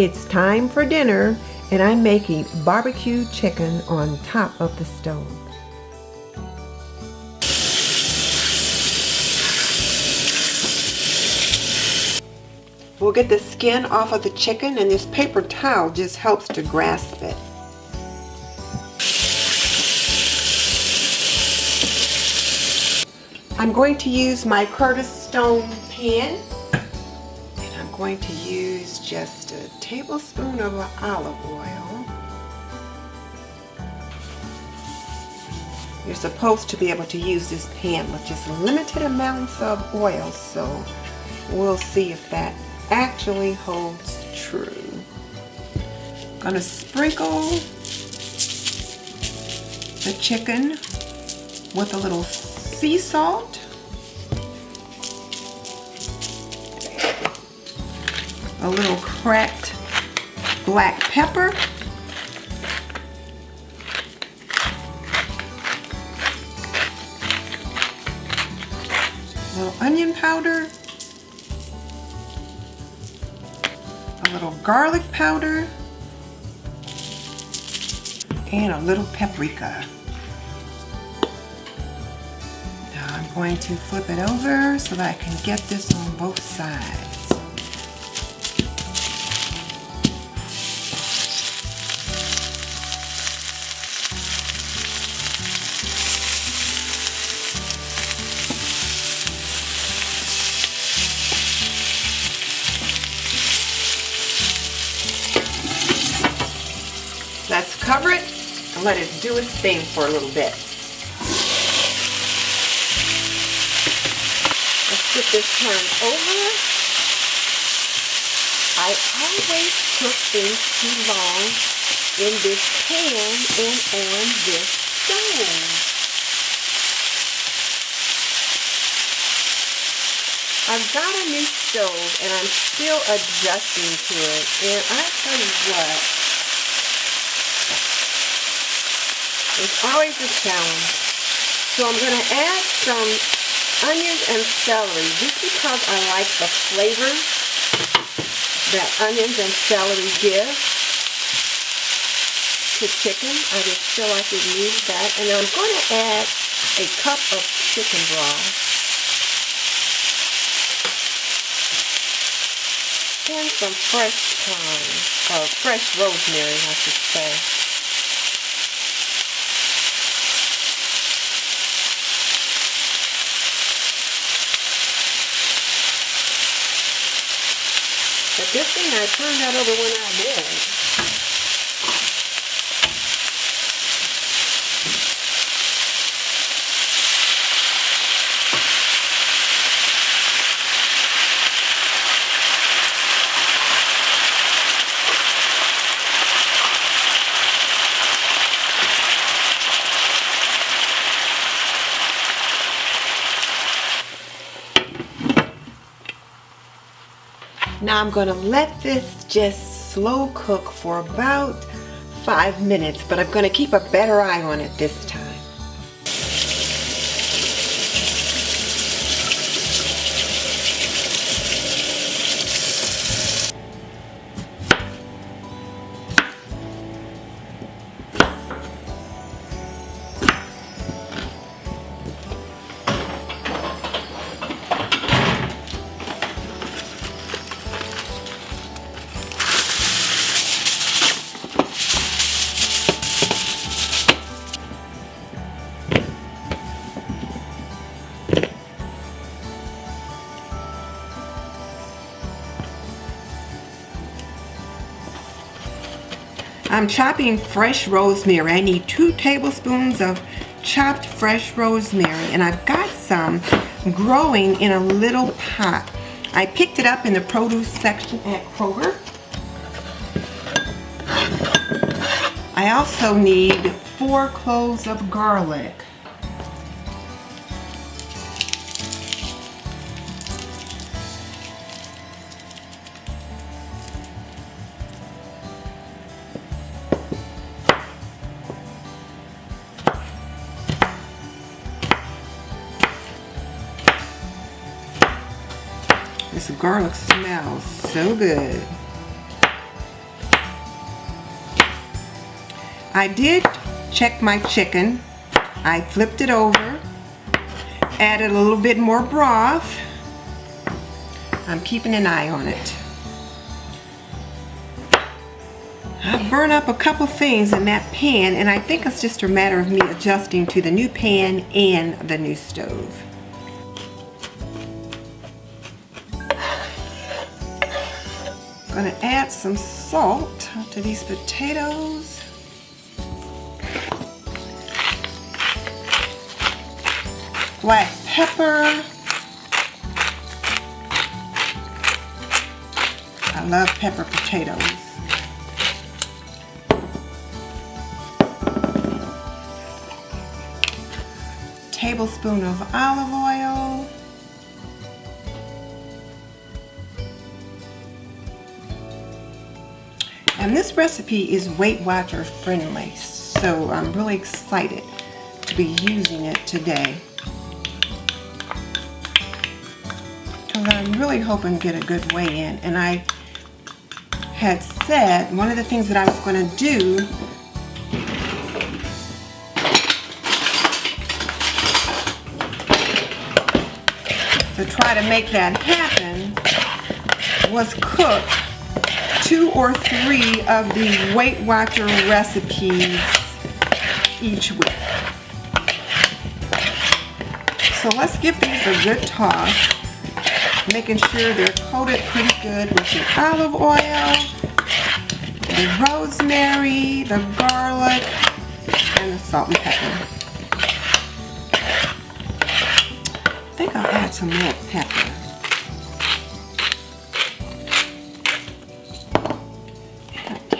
It's time for dinner, and I'm making barbecue chicken on top of the stove. We'll get the skin off of the chicken, and this paper towel just helps to grasp it. I'm going to use my Curtis Stone pan, and I'm going to use just a tablespoon of olive oil. You're supposed to be able to use this pan with just limited amounts of oil, so we'll see if that actually holds true. I'm going to sprinkle the chicken with a little sea salt, a little cracked black pepper, a little onion powder, a little garlic powder, and a little paprika. I'm going to flip it over so that I can get this on both sides. Let's cover it and let it do its thing for a little bit. Get this turned over. I always cook things too long in this pan and on this stove. I've got a new stove and I'm still adjusting to it, and I tell you what, it's always a challenge. So I'm going to add some onions and celery, just because I like the flavor that onions and celery give to chicken. I just feel like it needs that. And I'm going to add a cup of chicken broth and some fresh thyme, or fresh rosemary, I should say. But good thing I turned that over when I did. Now I'm going to let this just slow cook for about 5 minutes, but I'm going to keep a better eye on it this time. I'm chopping fresh rosemary. I need 2 tablespoons of chopped fresh rosemary, and I've got some growing in a little pot. I picked it up in the produce section at Kroger. I also need 4 cloves of garlic. This garlic smells so good. I did check my chicken. I flipped it over, added a little bit more broth. I'm keeping an eye on it. I burned up a couple things in that pan, and I think it's just a matter of me adjusting to the new pan and the new stove. I'm going to add some salt to these potatoes. Black pepper. I love pepper potatoes. Tablespoon of olive oil. And this recipe is Weight Watcher friendly, so I'm really excited to be using it today. Because I'm really hoping to get a good weigh in. And I had said one of the things that I was going to do to try to make that happen was cook 2 or 3 of the Weight Watcher recipes each week. So let's give these a good toss, making sure they're coated pretty good with the olive oil, the rosemary, the garlic, and the salt and pepper. I think I'll add some more pepper.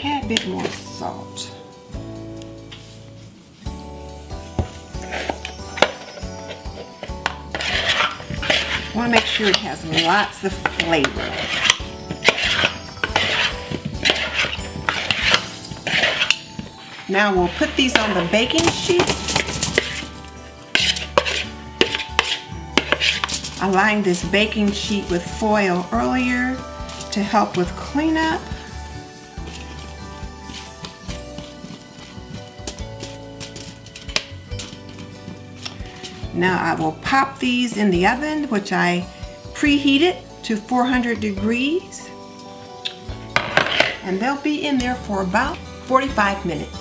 A bit more salt. I want to make sure it has lots of flavor. Now we'll put these on the baking sheet. I lined this baking sheet with foil earlier to help with cleanup. Now I will pop these in the oven, which I preheated to 400 degrees. And they'll be in there for about 45 minutes.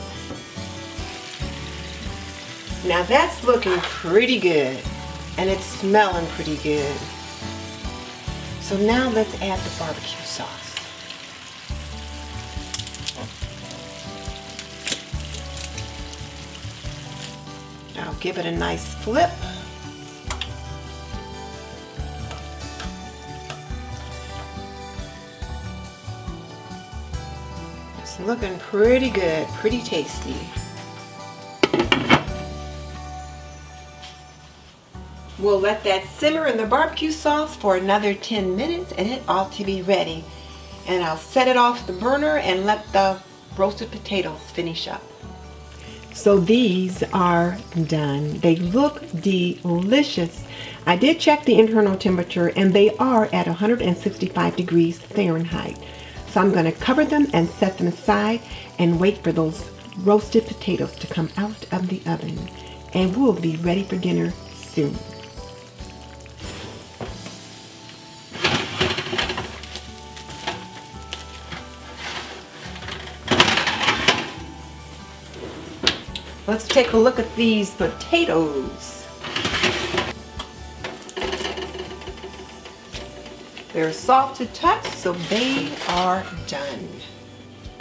Now that's looking pretty good, and it's smelling pretty good. So now let's add the barbecue sauce. I'll give it a nice flip. It's looking pretty good, pretty tasty. We'll let that simmer in the barbecue sauce for another 10 minutes and it ought to be ready. And I'll set it off the burner and let the roasted potatoes finish up. So these are done. They look delicious. I did check the internal temperature and they are at 165 degrees Fahrenheit. So I'm going to cover them and set them aside and wait for those roasted potatoes to come out of the oven. And we'll be ready for dinner soon. Let's take a look at these potatoes. They're soft to touch, so they are done.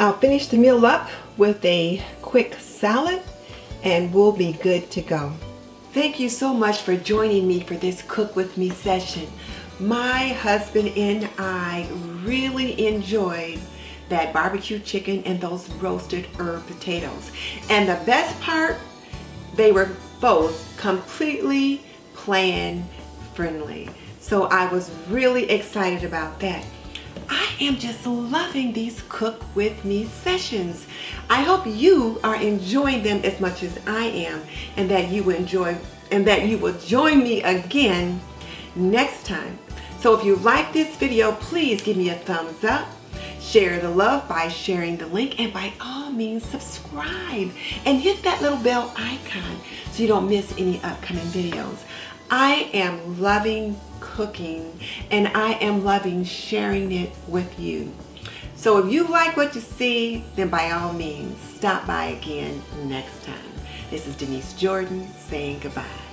I'll finish the meal up with a quick salad and we'll be good to go. Thank you so much for joining me for this Cook With Me session. My husband and I really enjoyed that barbecue chicken and those roasted herb potatoes. And the best part, they were both completely plan friendly. So I was really excited about that. I am just loving these Cook With Me sessions. I hope you are enjoying them as much as I am, and that you will join me again next time. So if you like this video, please give me a thumbs up. Share the love by sharing the link, and by all means subscribe and hit that little bell icon so you don't miss any upcoming videos. I am loving cooking, and I am loving sharing it with you. So if you like what you see, then by all means stop by again next time. This is Denise Jordan saying goodbye.